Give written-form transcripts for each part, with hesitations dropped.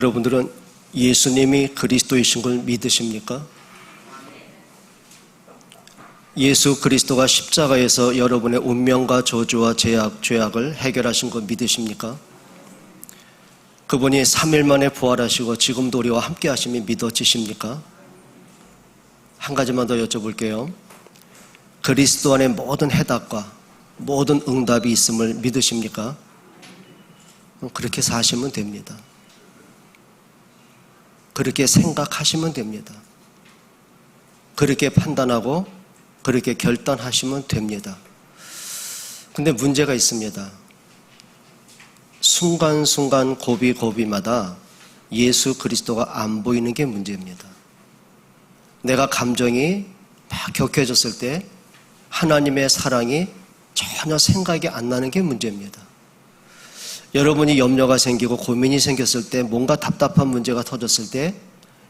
여러분들은 예수님이 그리스도이신 걸 믿으십니까? 예수 그리스도가 십자가에서 여러분의 운명과 저주와 죄악을 해결하신 걸 믿으십니까? 그분이 3일 만에 부활하시고 지금도 우리와 함께 하심이 믿어지십니까? 한 가지만 더 여쭤볼게요. 그리스도 안에 모든 해답과 모든 응답이 있음을 믿으십니까? 그렇게 사시면 됩니다. 그렇게 생각하시면 됩니다. 그렇게 판단하고 그렇게 결단하시면 됩니다. 근데 문제가 있습니다. 순간순간 고비고비마다 예수 그리스도가 안 보이는 게 문제입니다. 내가 감정이 막 격해졌을 때 하나님의 사랑이 전혀 생각이 안 나는 게 문제입니다. 여러분이 염려가 생기고 고민이 생겼을 때, 뭔가 답답한 문제가 터졌을 때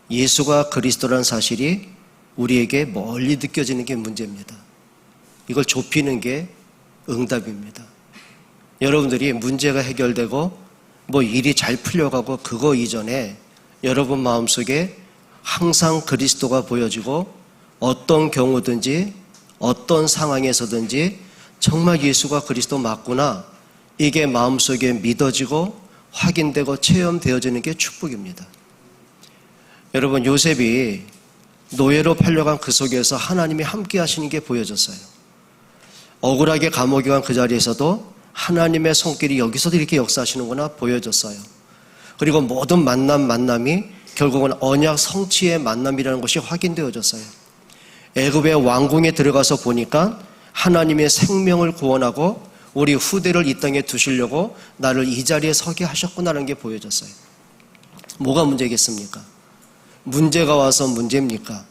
예수가 그리스도라는 사실이 우리에게 멀리 느껴지는 게 문제입니다. 이걸 좁히는 게 응답입니다. 여러분들이 문제가 해결되고 일이 잘 풀려가고 그거 이전에 여러분 마음속에 항상 그리스도가 보여지고 어떤 경우든지 어떤 상황에서든지 정말 예수가 그리스도 맞구나, 이게 마음속에 믿어지고 확인되고 체험되어지는 게 축복입니다. 여러분, 요셉이 노예로 팔려간 그 속에서 하나님이 함께 하시는 게 보여졌어요. 억울하게 감옥에 간 그 자리에서도 하나님의 손길이 여기서도 이렇게 역사하시는구나 보여졌어요. 그리고 모든 만남이 결국은 언약 성취의 만남이라는 것이 확인되어졌어요. 애굽의 왕궁에 들어가서 보니까 하나님의 생명을 구원하고 우리 후대를 이 땅에 두시려고 나를 이 자리에 서게 하셨구나라는 게 보여졌어요. 뭐가 문제겠습니까? 문제가 와서 문제입니까?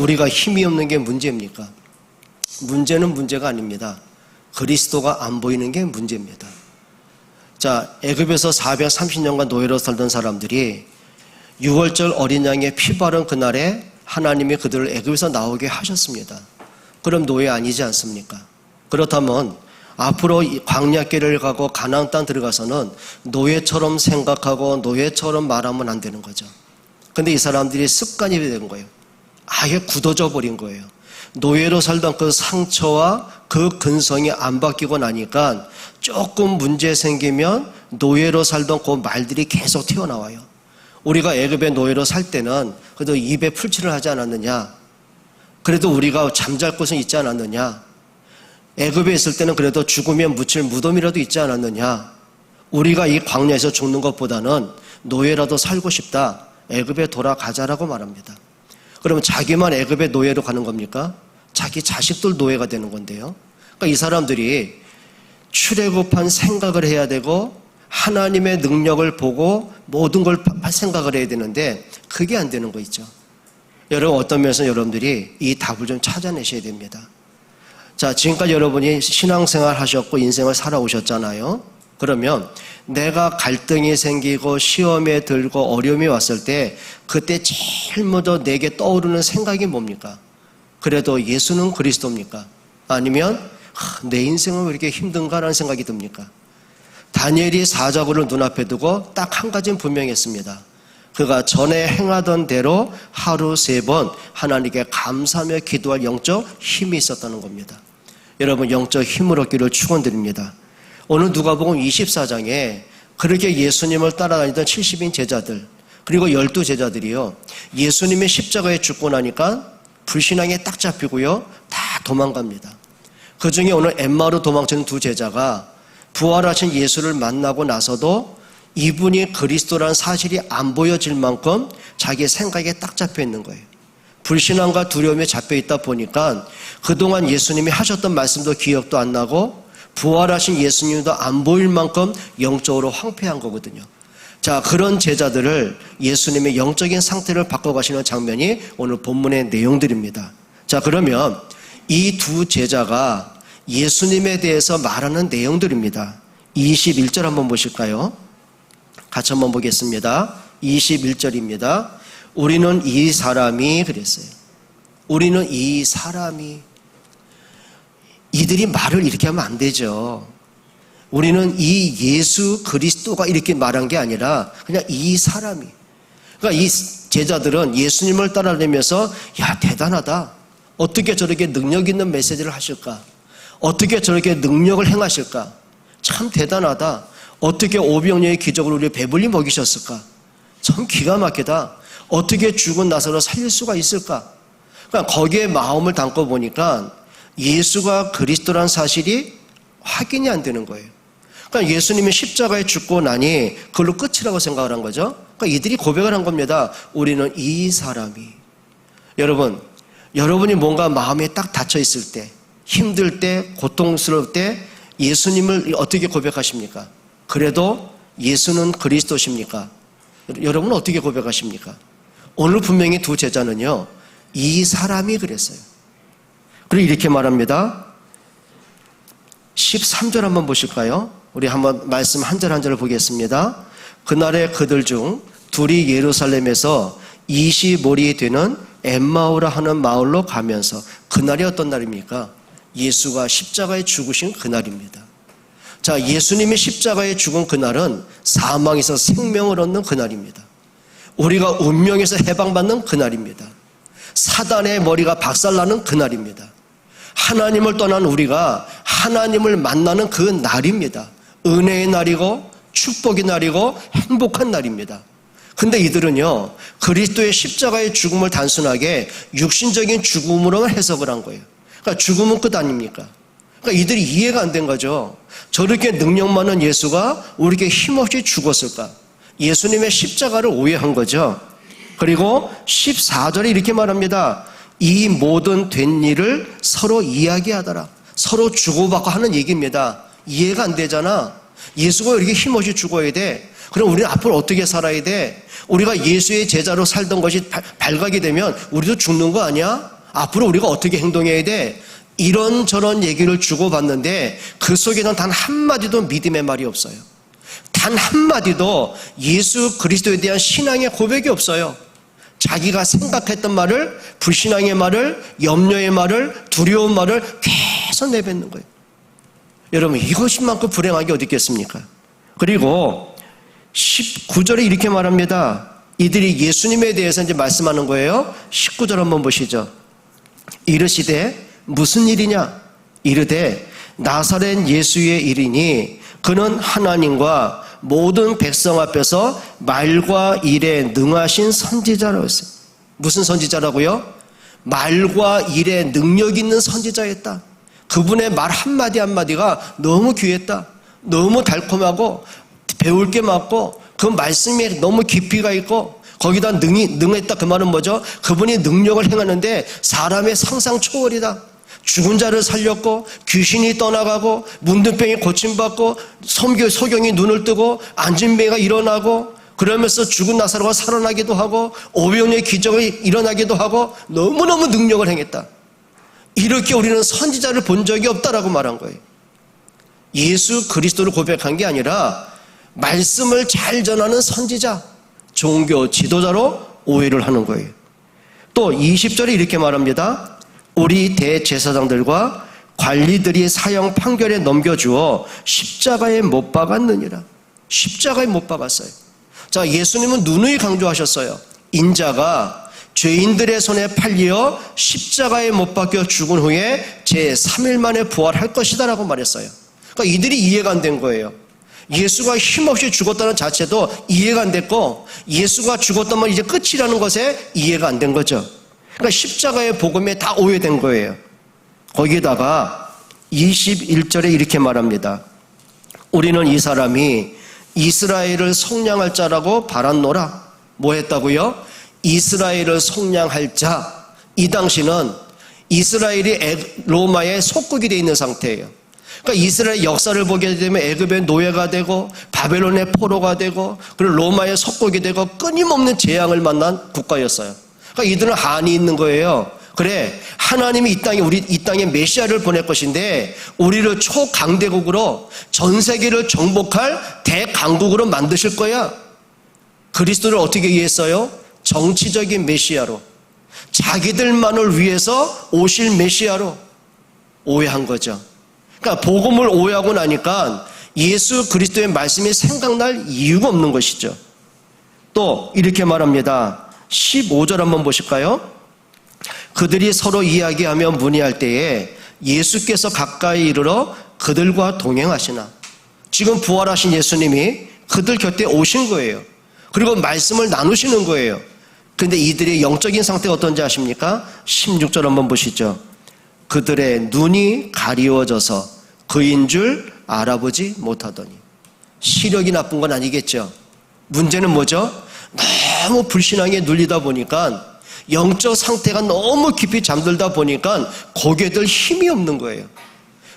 우리가 힘이 없는 게 문제입니까? 문제는 문제가 아닙니다. 그리스도가 안 보이는 게 문제입니다. 자, 애굽에서 430년간 노예로 살던 사람들이 6월절 어린 양의 피 바른 그날에 하나님이 그들을 애굽에서 나오게 하셨습니다. 그럼 노예 아니지 않습니까? 그렇다면 앞으로 광야길을 가고 가나안 땅 들어가서는 노예처럼 생각하고 노예처럼 말하면 안 되는 거죠. 근데 이 사람들이 습관이 된 거예요. 아예 굳어져 버린 거예요. 노예로 살던 그 상처와 그 근성이 안 바뀌고 나니까 조금 문제 생기면 노예로 살던 그 말들이 계속 튀어나와요. 우리가 애굽의 노예로 살 때는 그래도 입에 풀칠을 하지 않았느냐? 그래도 우리가 잠잘 곳은 있지 않았느냐? 애굽에 있을 때는 그래도 죽으면 묻힐 무덤이라도 있지 않았느냐? 우리가 이 광야에서 죽는 것보다는 노예라도 살고 싶다, 애굽에 돌아가자라고 말합니다. 그러면 자기만 애굽의 노예로 가는 겁니까? 자기 자식들 노예가 되는 건데요. 그러니까 이 사람들이 출애굽한 생각을 해야 되고 하나님의 능력을 보고 모든 걸 생각을 해야 되는데 그게 안 되는 거 있죠. 여러분, 어떤 면에서 여러분들이 이 답을 좀 찾아내셔야 됩니다. 자, 지금까지 여러분이 신앙생활 하셨고 인생을 살아오셨잖아요. 그러면 내가 갈등이 생기고 시험에 들고 어려움이 왔을 때 그때 제일 먼저 내게 떠오르는 생각이 뭡니까? 그래도 예수는 그리스도입니까? 아니면 내 인생은 왜 이렇게 힘든가라는 생각이 듭니까? 다니엘이 사자굴을 눈앞에 두고 딱 한 가지는 분명했습니다. 그가 전에 행하던 대로 하루 3번 하나님께 감사하며 기도할 영적 힘이 있었다는 겁니다. 여러분, 영적 힘을 얻기를 축원드립니다. 오늘 누가복음 24장에 그렇게 예수님을 따라다니던 70인 제자들, 그리고 12제자들이요, 예수님이 십자가에 죽고 나니까 불신앙에 딱 잡히고요, 다 도망갑니다. 그 중에 오늘 엠마오로 도망치는 2 제자가 부활하신 예수를 만나고 나서도 이분이 그리스도라는 사실이 안 보여질 만큼 자기 생각에 딱 잡혀 있는 거예요. 불신앙과 두려움에 잡혀 있다 보니까 그동안 예수님이 하셨던 말씀도 기억도 안 나고 부활하신 예수님도 안 보일 만큼 영적으로 황폐한 거거든요. 자, 그런 제자들을 예수님의 영적인 상태를 바꿔가시는 장면이 오늘 본문의 내용들입니다. 자, 그러면 이 2 제자가 예수님에 대해서 말하는 내용들입니다. 21절 한번 보실까요? 같이 한번 보겠습니다. 21절입니다. 우리는 이 사람이 그랬어요. 우리는 이 사람이. 이들이 말을 이렇게 하면 안 되죠. 우리는 이 예수 그리스도가 이렇게 말한 게 아니라 그냥 이 사람이. 그러니까 이 제자들은 예수님을 따라다니면서 야, 대단하다. 어떻게 저렇게 능력 있는 메시지를 하실까? 어떻게 저렇게 능력을 행하실까? 참 대단하다. 어떻게 오병이어의 기적을 우리 배불리 먹이셨을까? 참 기가 막히다. 어떻게 죽은 나사로 살릴 수가 있을까? 그러니까 거기에 마음을 담고 보니까 예수가 그리스도란 사실이 확인이 안 되는 거예요. 그러니까 예수님이 십자가에 죽고 나니 그걸로 끝이라고 생각을 한 거죠. 그러니까 이들이 고백을 한 겁니다. 우리는 이 사람이. 여러분이 뭔가 마음에 딱 닫혀 있을 때, 힘들 때, 고통스러울 때 예수님을 어떻게 고백하십니까? 그래도 예수는 그리스도십니까? 여러분은 어떻게 고백하십니까? 오늘 분명히 두 제자는요, 이 사람이 그랬어요. 그리고 이렇게 말합니다. 13절 한번 보실까요? 우리 한번 말씀 한 절 한 절을 보겠습니다. 그날에 그들 중 둘이 예루살렘에서 20몰이 되는 엠마오라 하는 마을로 가면서, 그날이 어떤 날입니까? 예수가 십자가에 죽으신 그날입니다. 자, 예수님이 십자가에 죽은 그날은 사망에서 생명을 얻는 그날입니다. 우리가 운명에서 해방받는 그날입니다. 사단의 머리가 박살나는 그날입니다. 하나님을 떠난 우리가 하나님을 만나는 그 날입니다. 은혜의 날이고 축복의 날이고 행복한 날입니다. 근데 이들은요, 그리스도의 십자가의 죽음을 단순하게 육신적인 죽음으로만 해석을 한 거예요. 그러니까 죽음은 끝 아닙니까? 그러니까 이들이 이해가 안 된 거죠. 저렇게 능력 많은 예수가 왜 이렇게 힘없이 죽었을까? 예수님의 십자가를 오해한 거죠. 그리고 14절에 이렇게 말합니다. 이 모든 된 일을 서로 이야기하더라. 서로 주고받고 하는 얘기입니다. 이해가 안 되잖아. 예수가 왜 이렇게 힘없이 죽어야 돼? 그럼 우리는 앞으로 어떻게 살아야 돼? 우리가 예수의 제자로 살던 것이 발각이 되면 우리도 죽는 거 아니야? 앞으로 우리가 어떻게 행동해야 돼? 이런저런 얘기를 주고받는데 그 속에는 단 한마디도 믿음의 말이 없어요. 단 한마디도 예수 그리스도에 대한 신앙의 고백이 없어요. 자기가 생각했던 말을, 불신앙의 말을, 염려의 말을, 두려운 말을 계속 내뱉는 거예요. 여러분, 이것만큼 불행한 게 어디 있겠습니까? 그리고 19절에 이렇게 말합니다. 이들이 예수님에 대해서 이제 말씀하는 거예요. 19절 한번 보시죠. 이르시되 무슨 일이냐? 이르되 나사렛 예수의 일이니 그는 하나님과 모든 백성 앞에서 말과 일에 능하신 선지자라고 했어요. 무슨 선지자라고요? 말과 일에 능력 있는 선지자였다. 그분의 말 한마디 한마디가 너무 귀했다. 너무 달콤하고 배울 게 많고 그 말씀에 너무 깊이가 있고 거기다 능했다. 그 말은 뭐죠? 그분이 능력을 행하는데 사람의 상상 초월이다. 죽은 자를 살렸고 귀신이 떠나가고 문둥병이 고침받고 소경이 눈을 뜨고 안진뱅이가 일어나고 그러면서 죽은 나사로가 살아나기도 하고 오병이어의 기적이 일어나기도 하고 너무너무 능력을 행했다. 이렇게 우리는 선지자를 본 적이 없다라고 말한 거예요. 예수 그리스도를 고백한 게 아니라 말씀을 잘 전하는 선지자, 종교 지도자로 오해를 하는 거예요. 또 20절에 이렇게 말합니다. 우리 대제사장들과 관리들이 사형 판결에 넘겨주어 십자가에 못 박았느니라. 십자가에 못 박았어요. 자, 예수님은 누누이 강조하셨어요. 인자가 죄인들의 손에 팔려 십자가에 못 박혀 죽은 후에 제3일 만에 부활할 것이다 라고 말했어요. 그러니까 이들이 이해가 안 된 거예요. 예수가 힘없이 죽었다는 자체도 이해가 안 됐고 예수가 죽었다면 이제 끝이라는 것에 이해가 안 된 거죠. 그러니까 십자가의 복음에 다 오해된 거예요. 거기에다가 21절에 이렇게 말합니다. 우리는 이 사람이 이스라엘을 속량할 자라고 바랐노라. 뭐 했다고요? 이스라엘을 속량할 자. 이 당시는 이스라엘이 로마의 속국이 되어 있는 상태예요. 그러니까 이스라엘 역사를 보게 되면 애굽의 노예가 되고 바벨론의 포로가 되고 그리고 로마의 속국이 되고 끊임없는 재앙을 만난 국가였어요. 그러니까 이들은 한이 있는 거예요. 그래, 하나님이 이 땅에 메시아를 보낼 것인데 우리를 초강대국으로 전 세계를 정복할 대강국으로 만드실 거야. 그리스도를 어떻게 이해했어요? 정치적인 메시아로, 자기들만을 위해서 오실 메시아로 오해한 거죠. 그러니까 복음을 오해하고 나니까 예수 그리스도의 말씀이 생각날 이유가 없는 것이죠. 또 이렇게 말합니다. 15절 한번 보실까요? 그들이 서로 이야기하며 문의할 때에 예수께서 가까이 이르러 그들과 동행하시나. 지금 부활하신 예수님이 그들 곁에 오신 거예요. 그리고 말씀을 나누시는 거예요. 그런데 이들의 영적인 상태가 어떤지 아십니까? 16절 한번 보시죠. 그들의 눈이 가리워져서 그인 줄 알아보지 못하더니. 시력이 나쁜 건 아니겠죠. 문제는 뭐죠? 너무 불신앙에 눌리다 보니까, 영적 상태가 너무 깊이 잠들다 보니까 고개 들 힘이 없는 거예요.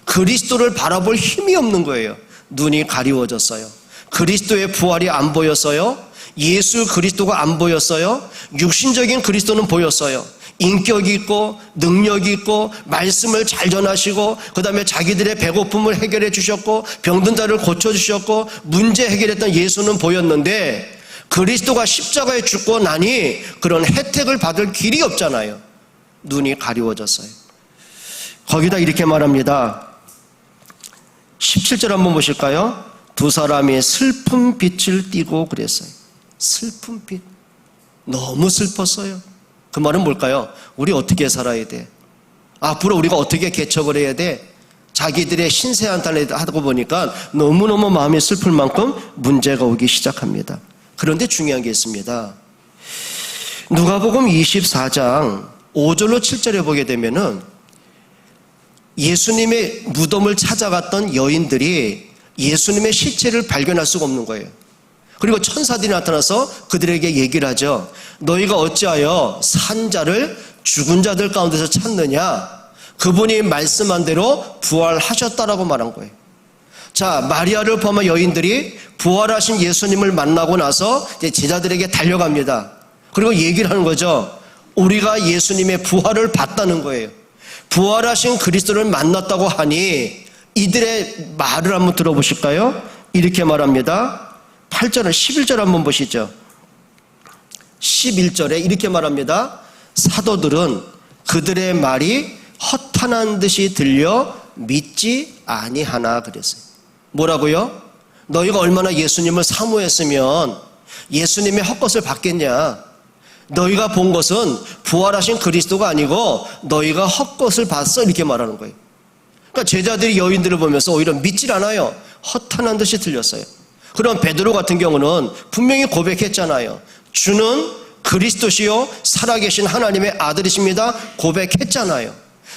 그리스도를 바라볼 힘이 없는 거예요. 눈이 가리워졌어요. 그리스도의 부활이 안 보였어요. 예수 그리스도가 안 보였어요. 육신적인 그리스도는 보였어요. 인격이 있고 능력이 있고 말씀을 잘 전하시고, 그 다음에 자기들의 배고픔을 해결해 주셨고 병든 자를 고쳐주셨고 문제 해결했던 예수는 보였는데, 그리스도가 십자가에 죽고 나니 그런 혜택을 받을 길이 없잖아요. 눈이 가리워졌어요. 거기다 이렇게 말합니다. 17절 한번 보실까요? 두 사람이 슬픈 빛을 띠고 그랬어요. 슬픈 빛. 너무 슬펐어요. 그 말은 뭘까요? 우리 어떻게 살아야 돼? 앞으로 우리가 어떻게 개척을 해야 돼? 자기들의 신세한탄을 하고 보니까 너무너무 마음이 슬플 만큼 문제가 오기 시작합니다. 그런데 중요한 게 있습니다. 누가복음 24장 5절로 7절에 보게 되면은 예수님의 무덤을 찾아갔던 여인들이 예수님의 시체를 발견할 수가 없는 거예요. 그리고 천사들이 나타나서 그들에게 얘기를 하죠. 너희가 어찌하여 산 자를 죽은 자들 가운데서 찾느냐? 그분이 말씀한 대로 부활하셨다라고 말한 거예요. 자, 마리아를 포함한 여인들이 부활하신 예수님을 만나고 나서 이제 제자들에게 달려갑니다. 그리고 얘기를 하는 거죠. 우리가 예수님의 부활을 봤다는 거예요. 부활하신 그리스도를 만났다고 하니 이들의 말을 한번 들어보실까요? 이렇게 말합니다. 8절을 11절 한번 보시죠. 11절에 이렇게 말합니다. 사도들은 그들의 말이 허탄한 듯이 들려 믿지 아니하나 그랬어요. 뭐라고요? 너희가 얼마나 예수님을 사모했으면 예수님의 헛것을 받겠냐. 너희가 본 것은 부활하신 그리스도가 아니고 너희가 헛것을 봤어, 이렇게 말하는 거예요. 그러니까 제자들이 여인들을 보면서 오히려 믿질 않아요. 허탄한 듯이 들렸어요. 그럼 베드로 같은 경우는 분명히 고백했잖아요. 주는 그리스도시요 살아계신 하나님의 아들이십니다 고백했잖아요.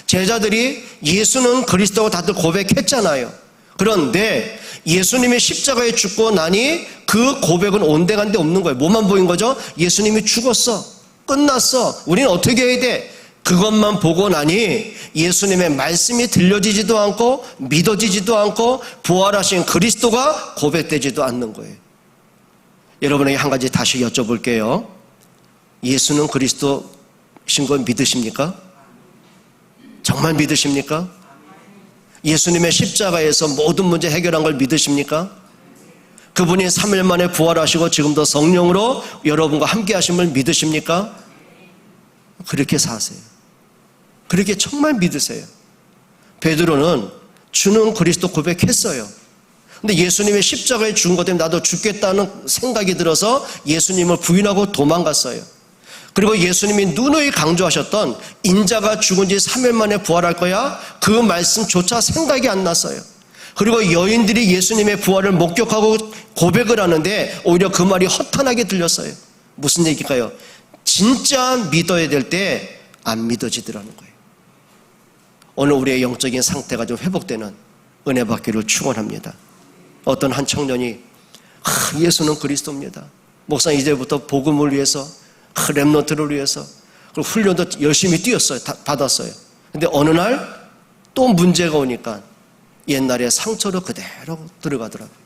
제자들이 예수는 그리스도고 다들 고백했잖아요. 그런데 예수님이 십자가에 죽고 나니 그 고백은 온데간데 없는 거예요. 뭐만 보인 거죠? 예수님이 죽었어. 끝났어. 우리는 어떻게 해야 돼? 그것만 보고 나니 예수님의 말씀이 들려지지도 않고 믿어지지도 않고 부활하신 그리스도가 고백되지도 않는 거예요. 여러분에게 한 가지 다시 여쭤볼게요. 예수는 그리스도신 걸 믿으십니까? 정말 믿으십니까? 예수님의 십자가에서 모든 문제 해결한 걸 믿으십니까? 그분이 3일 만에 부활하시고 지금도 성령으로 여러분과 함께 하심을 믿으십니까? 그렇게 사세요. 그렇게 정말 믿으세요. 베드로는 주는 그리스도 고백했어요. 근데 예수님의 십자가에 죽은 것 때문에 나도 죽겠다는 생각이 들어서 예수님을 부인하고 도망갔어요. 그리고 예수님이 누누이 강조하셨던 인자가 죽은 지 3일 만에 부활할 거야, 그 말씀조차 생각이 안 났어요. 그리고 여인들이 예수님의 부활을 목격하고 고백을 하는데 오히려 그 말이 허탄하게 들렸어요. 무슨 얘기일까요? 진짜 믿어야 될 때 안 믿어지더라는 거예요. 오늘 우리의 영적인 상태가 좀 회복되는 은혜 받기를 축원합니다. 어떤 한 청년이 예수는 그리스도입니다. 목사님 이제부터 복음을 위해서 렘넌트를 위해서 그리고 훈련도 열심히 뛰었어요. 받았어요. 근데 어느 날 또 문제가 오니까 옛날에 상처로 그대로 들어가더라고요.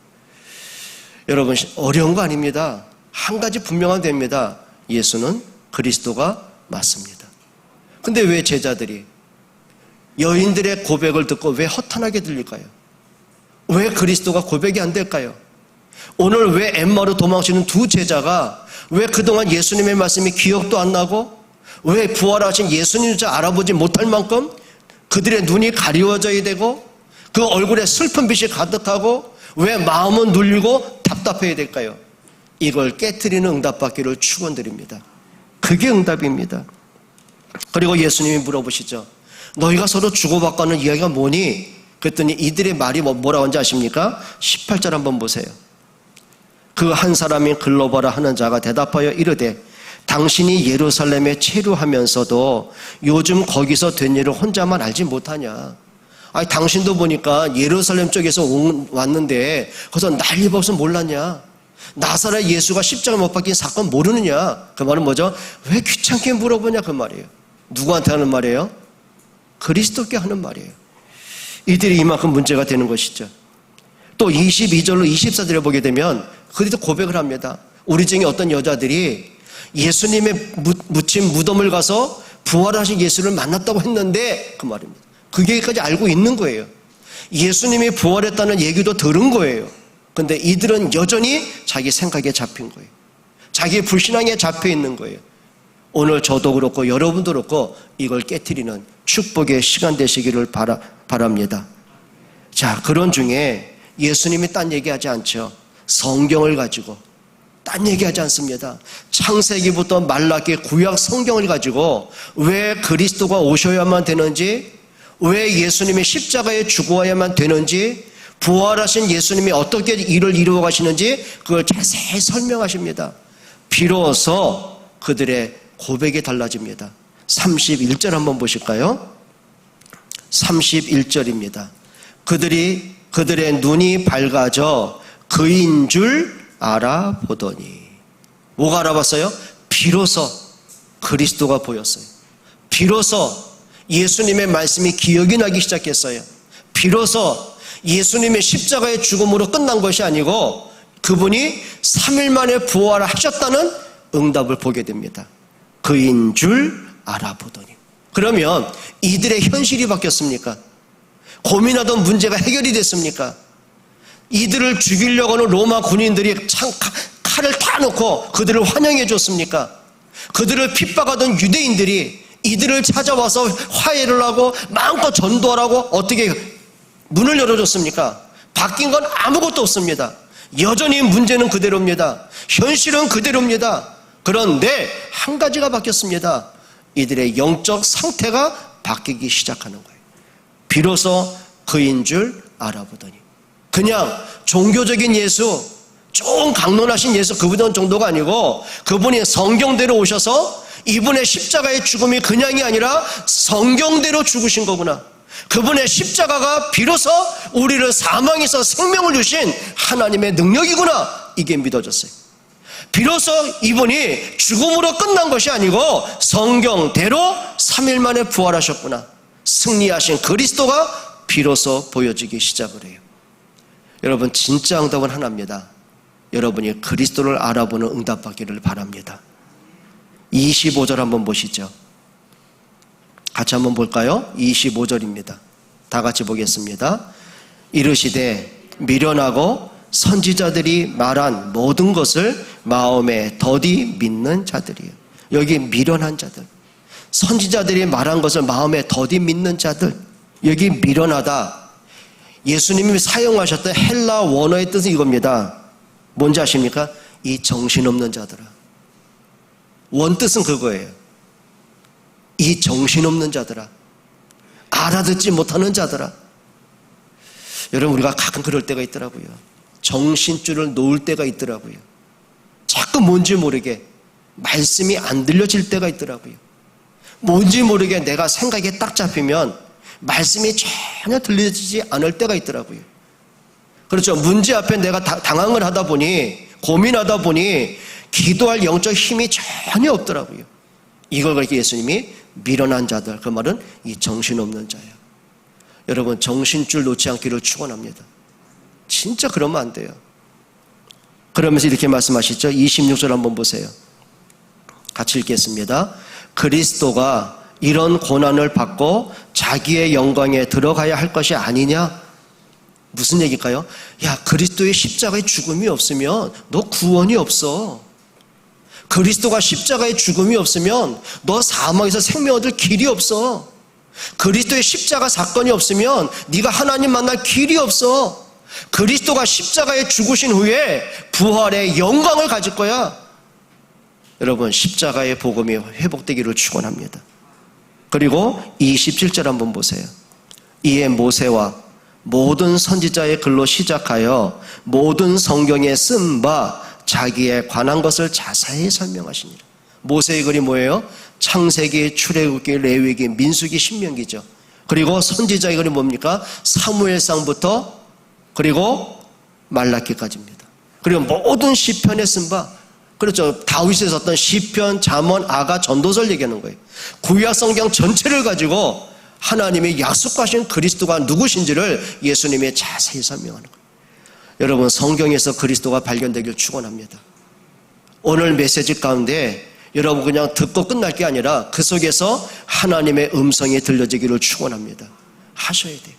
여러분 어려운 거 아닙니다. 한 가지 분명한 됩니다. 예수는 그리스도가 맞습니다. 근데 왜 제자들이 여인들의 고백을 듣고 왜 허탄하게 들릴까요? 왜 그리스도가 고백이 안 될까요? 오늘 왜 엠마로 도망치는 두 제자가 왜 그동안 예수님의 말씀이 기억도 안 나고 왜 부활하신 예수님조차 알아보지 못할 만큼 그들의 눈이 가리워져야 되고 그 얼굴에 슬픈 빛이 가득하고 왜 마음은 눌리고 답답해야 될까요? 이걸 깨트리는 응답받기를 축원드립니다. 그게 응답입니다. 그리고 예수님이 물어보시죠. 너희가 서로 주고받고 하는 이야기가 뭐니? 그랬더니 이들의 말이 뭐라고 하는지 아십니까? 18절 한번 보세요. 그 한 사람이 글로바라 하는 자가 대답하여 이르되 당신이 예루살렘에 체류하면서도 요즘 거기서 된 일을 혼자만 알지 못하냐? 아니 당신도 보니까 예루살렘 쪽에서 왔는데 거기서 난리 벌써 몰랐냐? 나사렛 예수가 십자가 못 박힌 사건 모르느냐? 그 말은 뭐죠? 왜 귀찮게 물어보냐 그 말이에요. 누구한테 하는 말이에요? 그리스도께 하는 말이에요. 이들이 이만큼 문제가 되는 것이죠. 또 22절로 24절에 보게 되면 그들도 고백을 합니다. 우리 중에 어떤 여자들이 예수님의 묻힌 무덤을 가서 부활하신 예수를 만났다고 했는데 그 말입니다. 그 얘기까지 알고 있는 거예요. 예수님이 부활했다는 얘기도 들은 거예요. 근데 이들은 여전히 자기 생각에 잡힌 거예요. 자기 불신앙에 잡혀 있는 거예요. 오늘 저도 그렇고 여러분도 그렇고 이걸 깨트리는 축복의 시간 되시기를 바랍니다. 자, 그런 중에 예수님이 딴 얘기하지 않죠. 성경을 가지고 딴 얘기하지 않습니다. 창세기부터 말라기 구약 성경을 가지고 왜 그리스도가 오셔야만 되는지, 왜 예수님이 십자가에 죽어야만 되는지, 부활하신 예수님이 어떻게 일을 이루어 가시는지 그걸 자세히 설명하십니다. 비로소 그들의 고백이 달라집니다. 31절 한번 보실까요? 31절입니다. 그들의 눈이 밝아져 그인 줄 알아보더니. 뭐가 알아봤어요? 비로소 그리스도가 보였어요. 비로소 예수님의 말씀이 기억이 나기 시작했어요. 비로소 예수님의 십자가의 죽음으로 끝난 것이 아니고 그분이 3일 만에 부활하셨다는 응답을 보게 됩니다. 그인 줄 알아보더니. 그러면 이들의 현실이 바뀌었습니까? 고민하던 문제가 해결이 됐습니까? 이들을 죽이려고 하는 로마 군인들이 칼을 다 놓고 그들을 환영해 줬습니까? 그들을 핍박하던 유대인들이 이들을 찾아와서 화해를 하고 마음껏 전도하라고 어떻게 문을 열어줬습니까? 바뀐 건 아무것도 없습니다. 여전히 문제는 그대로입니다. 현실은 그대로입니다. 그런데 한 가지가 바뀌었습니다. 이들의 영적 상태가 바뀌기 시작하는 거예요. 비로소 그인 줄 알아보더니. 그냥 종교적인 예수, 좀 강론하신 예수 그분 정도가 아니고 그분이 성경대로 오셔서 이분의 십자가의 죽음이 그냥이 아니라 성경대로 죽으신 거구나. 그분의 십자가가 비로소 우리를 사망에서 생명을 주신 하나님의 능력이구나. 이게 믿어졌어요. 비로소 이분이 죽음으로 끝난 것이 아니고 성경대로 3일 만에 부활하셨구나. 승리하신 그리스도가 비로소 보여지기 시작을 해요. 여러분 진짜 응답은 하나입니다. 여러분이 그리스도를 알아보는 응답받기를 바랍니다. 25절 한번 보시죠. 같이 한번 볼까요? 25절입니다. 다 같이 보겠습니다. 이르시되 미련하고 선지자들이 말한 모든 것을 마음에 더디 믿는 자들이에요. 여기 미련한 자들, 선지자들이 말한 것을 마음에 더디 믿는 자들, 여기 미련하다. 예수님이 사용하셨던 헬라 원어의 뜻은 이겁니다. 뭔지 아십니까? 이 정신없는 자들아. 원뜻은 그거예요. 이 정신없는 자들아, 알아듣지 못하는 자들아. 여러분 우리가 가끔 그럴 때가 있더라고요. 정신줄을 놓을 때가 있더라고요. 자꾸 뭔지 모르게 말씀이 안 들려질 때가 있더라고요. 뭔지 모르게 내가 생각에 딱 잡히면 말씀이 전혀 들리지 않을 때가 있더라고요. 그렇죠. 문제 앞에 내가 당황을 하다 보니, 고민하다 보니 기도할 영적 힘이 전혀 없더라고요. 이걸 그렇게 예수님이 미련한 자들, 그 말은 이 정신없는 자예요. 여러분 정신줄 놓지 않기를 축원합니다. 진짜 그러면 안 돼요. 그러면서 이렇게 말씀하시죠. 26절 한번 보세요. 같이 읽겠습니다. 그리스도가 이런 고난을 받고 자기의 영광에 들어가야 할 것이 아니냐? 무슨 얘기일까요? 야, 그리스도의 십자가의 죽음이 없으면 너 구원이 없어. 그리스도가 십자가의 죽음이 없으면 너 사망에서 생명 얻을 길이 없어. 그리스도의 십자가 사건이 없으면 네가 하나님 만날 길이 없어. 그리스도가 십자가에 죽으신 후에 부활의 영광을 가질 거야. 여러분, 십자가의 복음이 회복되기를 축원합니다. 그리고 27절 한번 보세요. 이에 모세와 모든 선지자의 글로 시작하여 모든 성경에 쓴 바 자기에 관한 것을 자세히 설명하시니라. 모세의 글이 뭐예요? 창세기, 출애굽기, 레위기, 민수기, 신명기죠. 그리고 선지자의 글이 뭡니까? 사무엘상부터 그리고 말라기까지입니다. 그리고 모든 시편에 쓴 바, 그렇죠. 다윗이 썼던 시편, 잠언, 아가, 전도서를 얘기하는 거예요. 구약 성경 전체를 가지고 하나님이 약속하신 그리스도가 누구신지를 예수님이 자세히 설명하는 거예요. 여러분, 성경에서 그리스도가 발견되길 축원합니다. 오늘 메시지 가운데 여러분 그냥 듣고 끝날 게 아니라 그 속에서 하나님의 음성이 들려지기를 축원합니다. 하셔야 돼요.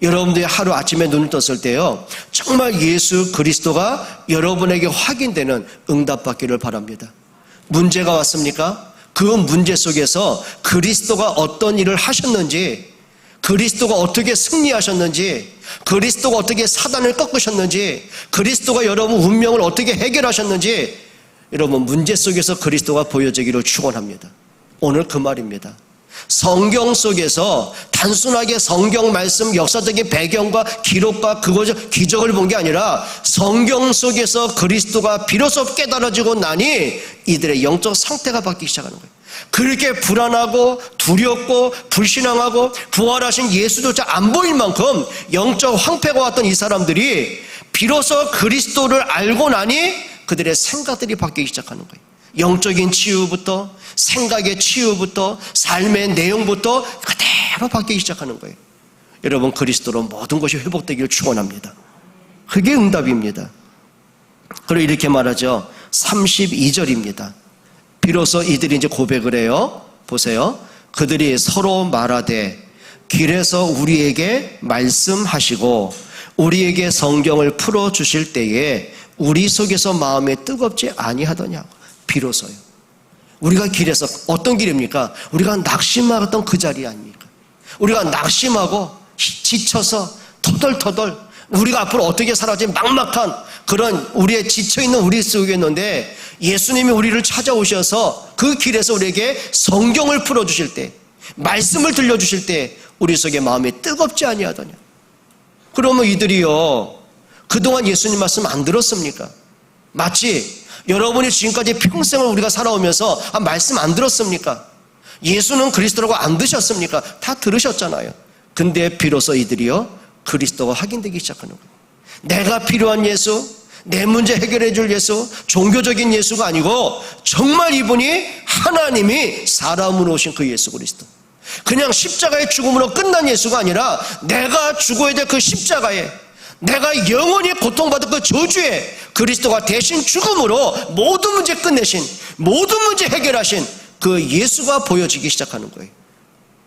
여러분들이 하루 아침에 눈을 떴을 때요, 정말 예수 그리스도가 여러분에게 확인되는 응답받기를 바랍니다. 문제가 왔습니까? 그 문제 속에서 그리스도가 어떤 일을 하셨는지, 그리스도가 어떻게 승리하셨는지, 그리스도가 어떻게 사단을 꺾으셨는지, 그리스도가 여러분 운명을 어떻게 해결하셨는지, 여러분 문제 속에서 그리스도가 보여지기를 축원합니다. 오늘 그 말입니다. 성경 속에서 단순하게 성경 말씀 역사적인 배경과 기록과 기적을 본 게 아니라 성경 속에서 그리스도가 비로소 깨달아지고 나니 이들의 영적 상태가 바뀌기 시작하는 거예요. 그렇게 불안하고 두렵고 불신앙하고 부활하신 예수조차 안 보일 만큼 영적 황폐가 왔던 이 사람들이 비로소 그리스도를 알고 나니 그들의 생각들이 바뀌기 시작하는 거예요. 영적인 치유부터, 생각의 치유부터, 삶의 내용부터 그대로 바뀌기 시작하는 거예요. 여러분, 그리스도로 모든 것이 회복되기를 축원합니다. 그게 응답입니다. 그리고 이렇게 말하죠. 32절입니다. 비로소 이들이 이제 고백을 해요. 보세요. 그들이 서로 말하되 길에서 우리에게 말씀하시고 우리에게 성경을 풀어주실 때에 우리 속에서 마음이 뜨겁지 아니하더냐고. 비로소요. 우리가 길에서, 어떤 길입니까? 우리가 낙심하던 그 자리 아닙니까? 우리가 낙심하고 지쳐서 터덜터덜 우리가 앞으로 어떻게 살아지 막막한 그런 우리의 지쳐있는 우리 속에 있는데 예수님이 우리를 찾아오셔서 그 길에서 우리에게 성경을 풀어주실 때, 말씀을 들려주실 때 우리 속에 마음이 뜨겁지 아니하더냐. 그러면 이들이요, 그동안 예수님 말씀 안 들었습니까? 마치 여러분이 지금까지 평생을 우리가 살아오면서 말씀 안 들었습니까? 예수는 그리스도라고 안 드셨습니까? 다 들으셨잖아요. 근데 비로소 이들이요, 그리스도가 확인되기 시작하는 거예요. 내가 필요한 예수, 내 문제 해결해 줄 예수, 종교적인 예수가 아니고 정말 이분이 하나님이 사람으로 오신 그 예수 그리스도, 그냥 십자가의 죽음으로 끝난 예수가 아니라 내가 죽어야 될 그 십자가에, 내가 영원히 고통받을 그 저주에 그리스도가 대신 죽음으로 모든 문제 끝내신, 모든 문제 해결하신 그 예수가 보여지기 시작하는 거예요.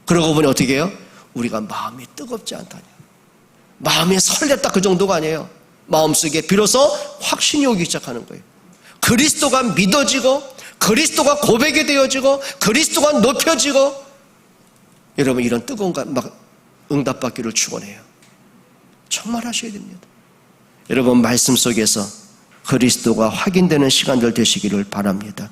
그러고 보니 어떻게 해요? 우리가 마음이 뜨겁지 않다냐, 마음이 설렜다, 그 정도가 아니에요. 마음속에 비로소 확신이 오기 시작하는 거예요. 그리스도가 믿어지고 그리스도가 고백이 되어지고 그리스도가 높여지고, 여러분 이런 뜨거운 응답받기를 축원해요. 정말 하셔야 됩니다. 여러분 말씀 속에서 그리스도가 확인되는 시간들 되시기를 바랍니다.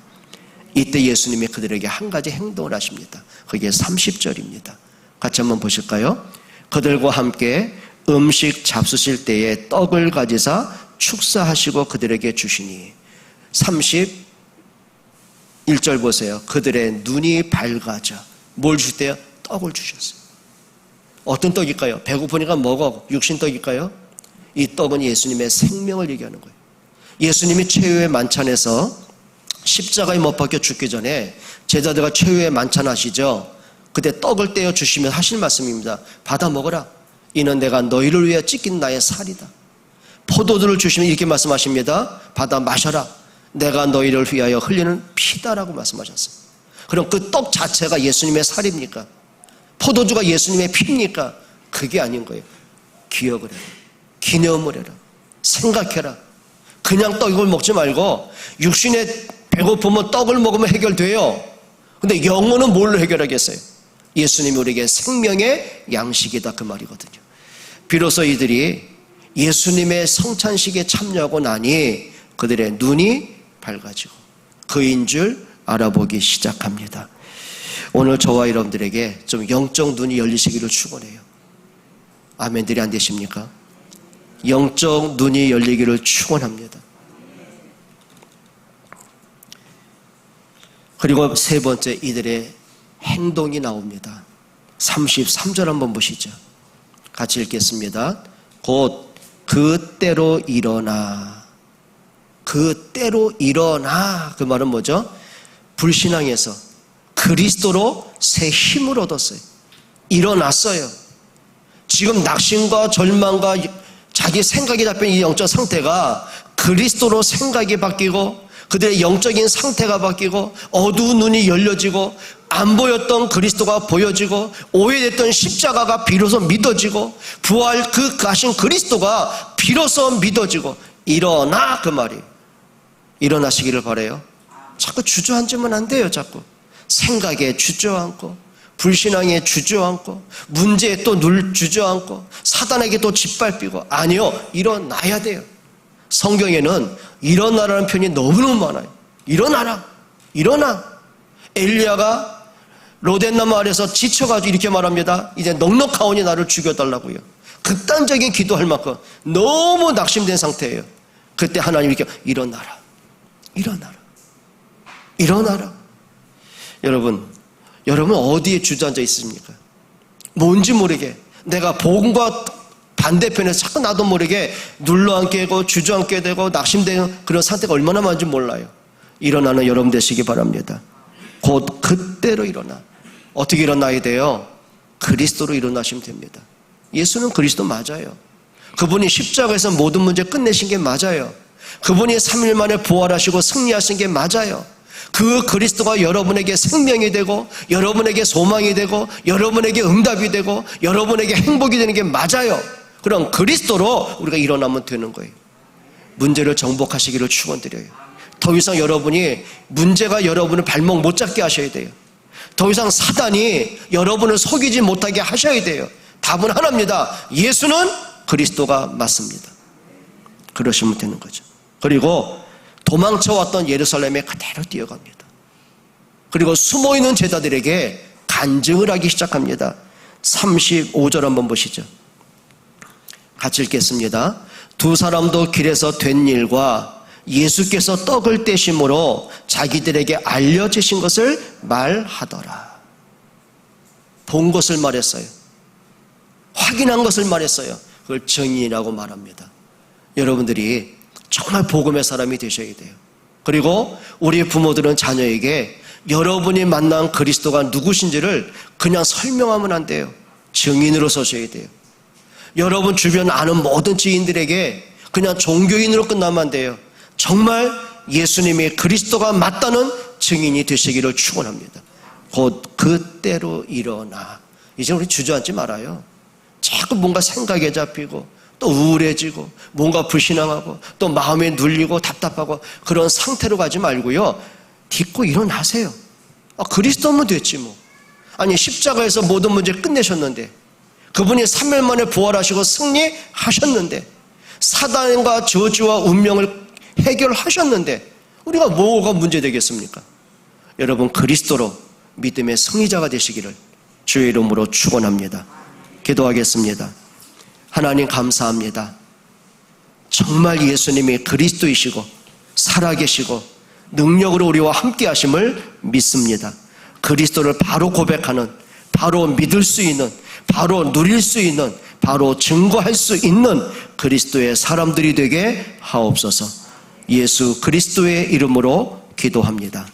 이때 예수님이 그들에게 한 가지 행동을 하십니다. 그게 30절입니다. 같이 한번 보실까요? 그들과 함께 음식 잡수실 때에 떡을 가지사 축사하시고 그들에게 주시니, 31절 보세요. 그들의 눈이 밝아져 뭘 주셨대요? 떡을 주셨어요. 어떤 떡일까요? 배고프니까 먹어. 육신떡일까요? 이 떡은 예수님의 생명을 얘기하는 거예요. 예수님이 최후의 만찬에서 십자가에 못 박혀 죽기 전에 제자들과 최후의 만찬 하시죠. 그때 떡을 떼어 주시면 하실 말씀입니다. 받아 먹어라. 이는 내가 너희를 위해 찢긴 나의 살이다. 포도주를 주시면 이렇게 말씀하십니다. 받아 마셔라. 내가 너희를 위하여 흘리는 피다라고 말씀하셨어요. 그럼 그 떡 자체가 예수님의 살입니까? 포도주가 예수님의 피입니까? 그게 아닌 거예요. 기억을 해라. 기념을 해라. 생각해라. 그냥 떡을 먹지 말고, 육신에 배고프면 떡을 먹으면 해결돼요. 근데 영혼은 뭘로 해결하겠어요? 예수님이 우리에게 생명의 양식이다, 그 말이거든요. 비로소 이들이 예수님의 성찬식에 참여하고 나니 그들의 눈이 밝아지고 그인 줄 알아보기 시작합니다. 오늘 저와 여러분들에게 좀 영적 눈이 열리시기를 축원해요. 아멘들이 안 되십니까? 영적 눈이 열리기를 축원합니다. 그리고 세 번째, 이들의 행동이 나옵니다. 33절 한번 보시죠. 같이 읽겠습니다. 곧 그때로 일어나. 그때로 일어나. 그 말은 뭐죠? 불신앙에서 그리스도로 새 힘을 얻었어요. 일어났어요. 지금 낙심과 절망과 자기 생각이 잡힌 이 영적 상태가 그리스도로 생각이 바뀌고 그들의 영적인 상태가 바뀌고 어두운 눈이 열려지고 안 보였던 그리스도가 보여지고 오해됐던 십자가가 비로소 믿어지고 부활 그 가신 그리스도가 비로소 믿어지고 일어나, 그 말이. 일어나시기를 바라요. 자꾸 주저앉으면 안 돼요. 자꾸 생각에 주저앉고 불신앙에 주저앉고 문제에 또 주저앉고 사단에게 또 짓밟히고. 아니요, 일어나야 돼요. 성경에는 일어나라는 표현이 너무너무 많아요. 일어나라, 일어나. 엘리야가 로댓나무 아래서 지쳐가지고 이렇게 말합니다. 이제 넉넉하오니 나를 죽여달라고요. 극단적인 기도할 만큼 너무 낙심된 상태예요. 그때 하나님 이렇게 일어나라, 일어나라, 일어나라. 여러분 어디에 주저앉아 있습니까? 뭔지 모르게 내가 복음과 반대편에서 자꾸 나도 모르게 눌러앉게 되고 주저앉게 되고 낙심되는 그런 상태가 얼마나 많은지 몰라요. 일어나는 여러분 되시기 바랍니다. 곧 그때로 일어나. 어떻게 일어나야 돼요? 그리스도로 일어나시면 됩니다. 예수는 그리스도 맞아요. 그분이 십자가에서 모든 문제 끝내신 게 맞아요. 그분이 3일 만에 부활하시고 승리하신 게 맞아요. 그 그리스도가 여러분에게 생명이 되고 여러분에게 소망이 되고 여러분에게 응답이 되고 여러분에게 행복이 되는 게 맞아요. 그럼 그리스도로 우리가 일어나면 되는 거예요. 문제를 정복하시기를 축원드려요. 더 이상 여러분이 문제가 여러분을 발목 못 잡게 하셔야 돼요. 더 이상 사단이 여러분을 속이지 못하게 하셔야 돼요. 답은 하나입니다. 예수는 그리스도가 맞습니다. 그러시면 되는 거죠. 그리고 도망쳐왔던 예루살렘에 그대로 뛰어갑니다. 그리고 숨어있는 제자들에게 간증을 하기 시작합니다. 35절 한번 보시죠. 같이 읽겠습니다. 두 사람도 길에서 된 일과 예수께서 떡을 떼심으로 자기들에게 알려주신 것을 말하더라. 본 것을 말했어요. 확인한 것을 말했어요. 그걸 증인이라고 말합니다. 여러분들이 정말 복음의 사람이 되셔야 돼요. 그리고 우리 부모들은 자녀에게 여러분이 만난 그리스도가 누구신지를 그냥 설명하면 안 돼요. 증인으로 서셔야 돼요. 여러분 주변 아는 모든 지인들에게 그냥 종교인으로 끝나면 안 돼요. 정말 예수님이 그리스도가 맞다는 증인이 되시기를 축원합니다. 곧 그때로 일어나. 이제 우리 주저앉지 말아요. 자꾸 뭔가 생각에 잡히고 또 우울해지고 뭔가 불신앙하고 또 마음에 눌리고 답답하고 그런 상태로 가지 말고요. 딛고 일어나세요. 그리스도면 됐지 뭐. 아니 십자가에서 모든 문제 끝내셨는데 그분이 3일 만에 부활하시고 승리하셨는데 사단과 저주와 운명을 해결하셨는데 우리가 뭐가 문제되겠습니까? 여러분 그리스도로 믿음의 승리자가 되시기를 주의 이름으로 축원합니다. 기도하겠습니다. 하나님 감사합니다. 정말 예수님이 그리스도이시고 살아계시고 능력으로 우리와 함께 하심을 믿습니다. 그리스도를 바로 고백하는, 바로 믿을 수 있는, 바로 누릴 수 있는, 바로 증거할 수 있는 그리스도의 사람들이 되게 하옵소서. 예수 그리스도의 이름으로 기도합니다.